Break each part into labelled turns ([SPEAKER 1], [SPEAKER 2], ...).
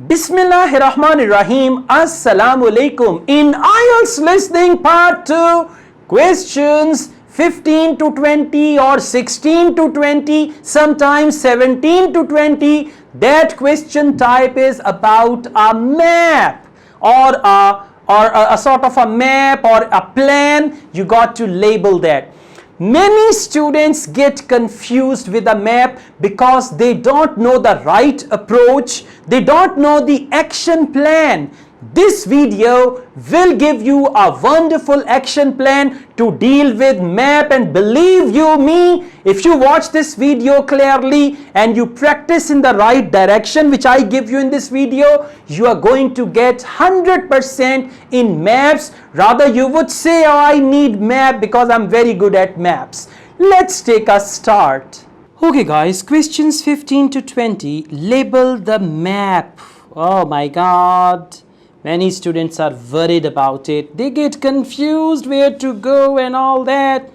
[SPEAKER 1] Bismillahirrahmanirrahim. Assalamu alaikum. In IELTS listening part 2, questions 15 to 20 or 16 to 20, sometimes 17 to 20. That question type is about a map or a sort of a map or a plan. You got to label that. Many students get confused with a map because they don't know the right approach. They don't know the action plan. This video will give you a wonderful action plan to deal with map, and believe you me, if you watch this video clearly and you practice in the right direction which I give you in this video, you are going to get 100% in maps. Rather you would say, oh, I need map because I'm very good at maps. Let's take a start. Okay guys, questions 15 to 20, label the map. Oh my god. Many students are worried about it. They get confused where to go and all that.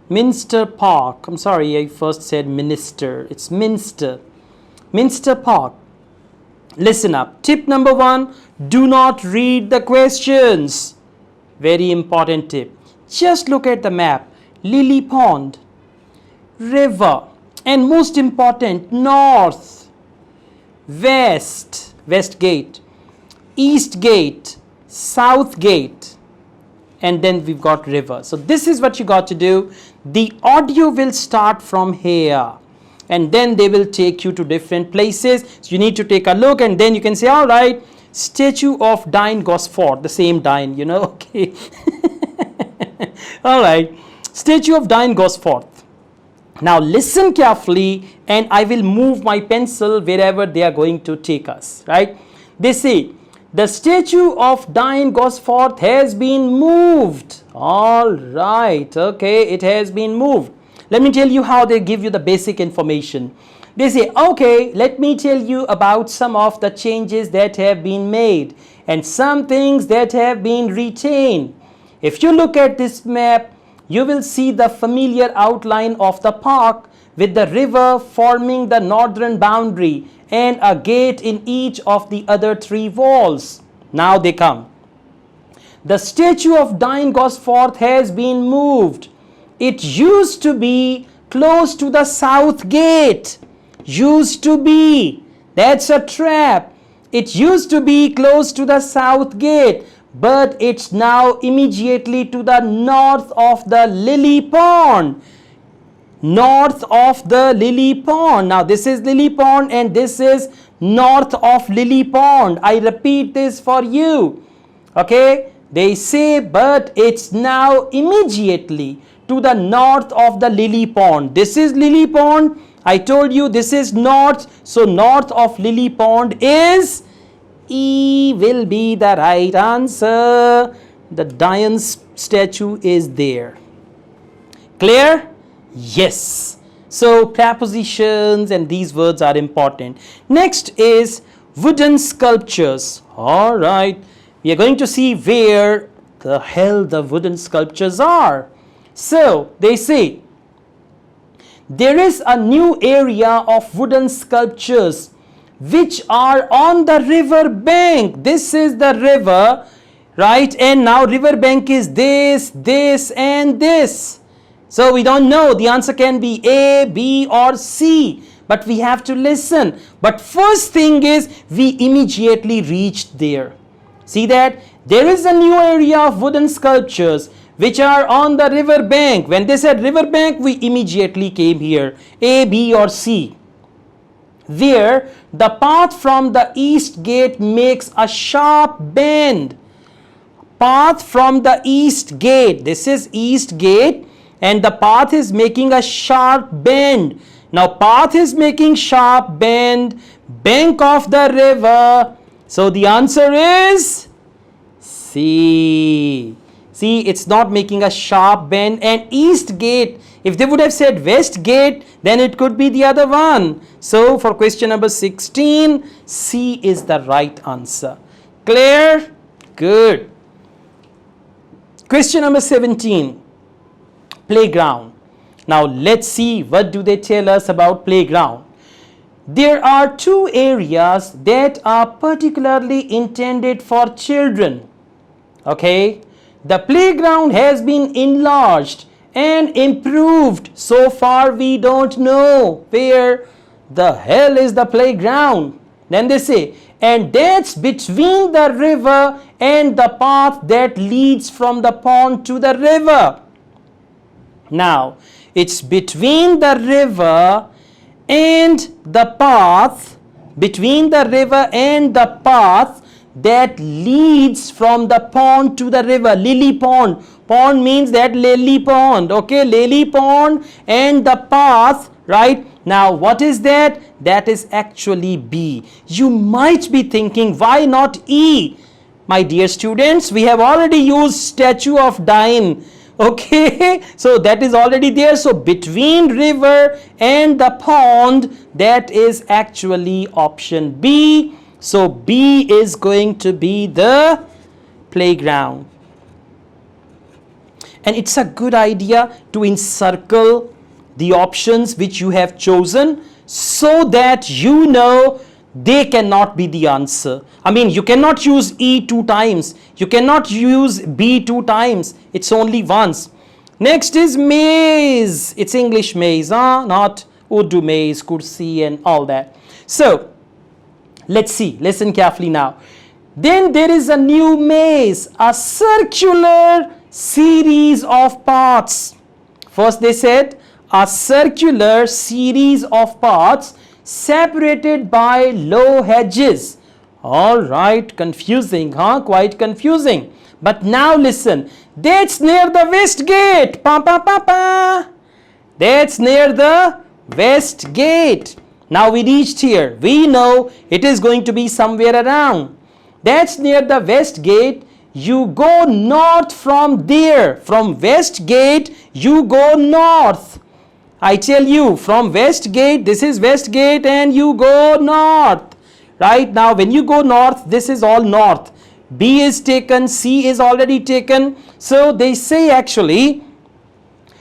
[SPEAKER 1] Minster Park. I'm sorry, I first said minister. It's Minster. Minster Park. Listen up. Tip number 1, do not read the questions. Very important tip. Just look at the map. Lily Pond, river, and most important, north, west, west gate, east gate, south gate, and then we've got river. So this is what you got to do. The audio will start from here and then they will take you to different places. So you need to take a look and then you can say, all right, statue of Dian Gosford, the same Dian, you know, okay. All right, statue of Dian Gosford. Now listen carefully and I will move my pencil wherever they are going to take us, right? They say, the statue of Dian Gosford has been moved. All right, okay, it has been moved. Let me tell you how they give you the basic information. They say, okay, let me tell you about some of the changes that have been made and some things that have been retained. If you look at this map, you will see the familiar outline of the park with the river forming the northern boundary and a gate in each of the other 3 walls. Now they come. The statue of Dian Gosford has been moved. It used to be close to the south gate. Used to be. That's a trap. It used to be close to the south gate, but it's now immediately to the north of the Lily Pond. North of the Lily Pond. Now this is Lily Pond and this is north of Lily Pond. I repeat this for you. Okay, they say, but it's now immediately to the north of the Lily Pond. This is Lily Pond. I told you this is north. So north of Lily Pond is E, will be the right answer. The Dian's statue is there. Clear? Yes. So prepositions and these words are important. Next is wooden sculptures. All right. We are going to see where the hell the wooden sculptures are. So they say there is a new area of wooden sculptures which are on the river bank. This is the river, right? And now river bank is this, this and this. So we don't know. The answer can be A, B or C. But we have to listen. But first thing is we immediately reached there. See that? There is a new area of wooden sculptures which are on the river bank. When they said river bank, we immediately came here. A, B or C. Where the path from the east gate makes a sharp bend. Path from the east gate. This is east gate. And the path is making a sharp bend. Now path is making sharp bend, bank of the river. So the answer is C. See, it's not making a sharp bend. And east gate, if they would have said west gate, then it could be the other one. So for question number 16, C is the right answer. Clear? Good. Question number 17. Playground. Now let's see what do they tell us about playground. there are two areas that are particularly intended for children. Okay, the playground has been enlarged and improved. So far we don't know where the hell is the playground. Then they say, and that's between the river and the path that leads from the pond to the river. Now, it's between the river and the path, between the river and the path that leads from the pond to the river. Lily pond. Pond means that lily pond. Okay, lily pond and the path, right? Now, what is that? That is actually B. You might be thinking, why not E? My dear students, we have already used statue of Dian. Okay, so that is already there. So between river and the pond, that is actually option B. So B is going to be the playground. And it's a good idea to encircle the options which you have chosen so that you know they cannot be the answer. I mean, you cannot use E 2 times. You cannot use B 2 times. It's only once. Next is maze. It's English maze, not Urdu maze, kursi and all that. So, let's see. Listen carefully now. Then there is a new maze, a circular series of paths. First they said a circular series of paths separated by low hedges. All right, confusing, quite confusing. But now listen, that's near the west gate. That's near the west gate. Now we reached here. We know it is going to be somewhere around. That's near the west gate. You go north from there. From west gate, you go north. I tell you, from west gate, this is west gate and you go north. Right now, when you go north, this is all north. B is taken, C is already taken. So they say actually,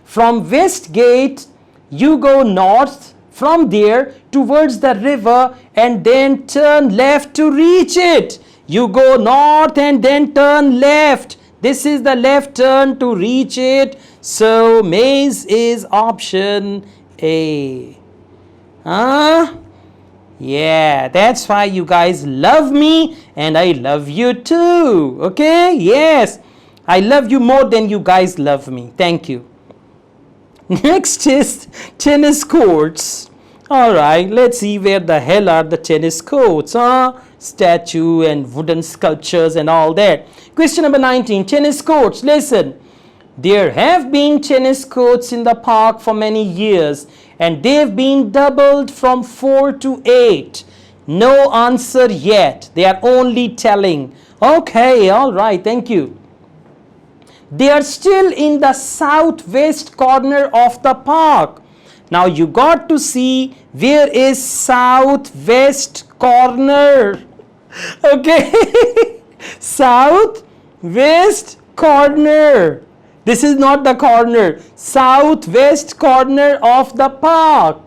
[SPEAKER 1] from west gate, you go north from there towards the river and then turn left to reach it. You go north and then turn left. This is the left turn to reach it. So maze is option A. Yeah, that's why you guys love me and I love you too. Okay? Yes. I love you more than you guys love me. Thank you. Next is tennis courts. Alright, let's see where the hell are the tennis courts. Statue and wooden sculptures and all that. Question number 19. Tennis courts. Listen. There have been tennis courts in the park for many years and they've been doubled from 4 to 8. No answer yet. They are only telling. Okay, alright, thank you. They are still in the southwest corner of the park. Now you got to see where is southwest corner. Okay, southwest corner. This is not the corner. Southwest corner of the park.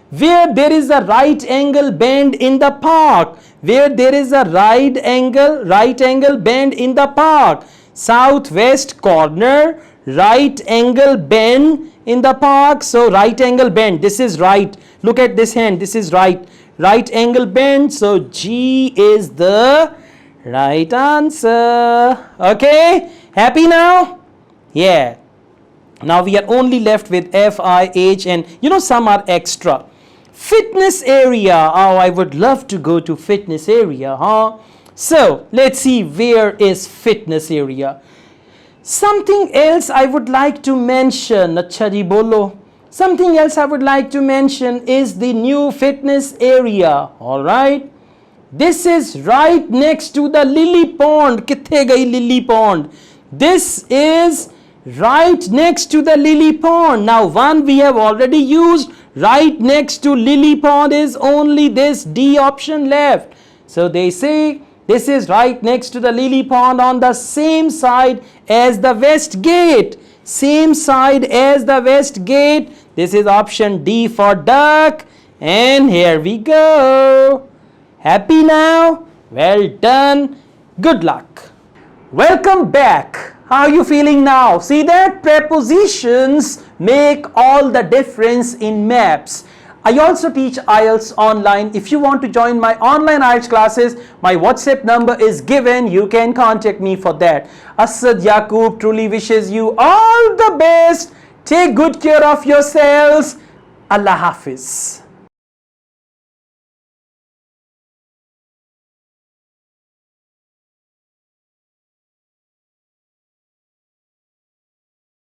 [SPEAKER 1] Where there is a right angle bend in the park. Where there is a right angle bend in the park. Southwest corner, right angle bend in the park. So right angle bend. This is right. Look at this hand. This is right. Right angle bend. So G is the right answer. Okay. Happy now? Yeah. Now we are only left with F, I, H and some are extra. Fitness area. Oh, I would love to go to fitness area, So let's see where is fitness area. Something else I would like to mention. Achha bolo. Something else I would like to mention is the new fitness area. Alright. This is right next to the lily pond. Kithe gayi lily pond? This is right next to the lily pond. Now one we have already used. Right next to lily pond is only this D option left. So they say this is right next to the lily pond on the same side as the west gate. Same side as the west gate. This is option D for duck. And here we go. Happy now? Well done. Good luck. Welcome back. How are you feeling now? See that prepositions make all the difference in maths. I also teach IELTS online. If you want to join my online IELTS classes, my WhatsApp number is given. You can contact me for that. Asad Yaqub truly wishes you all the best. Take good care of yourselves. Allah Hafiz.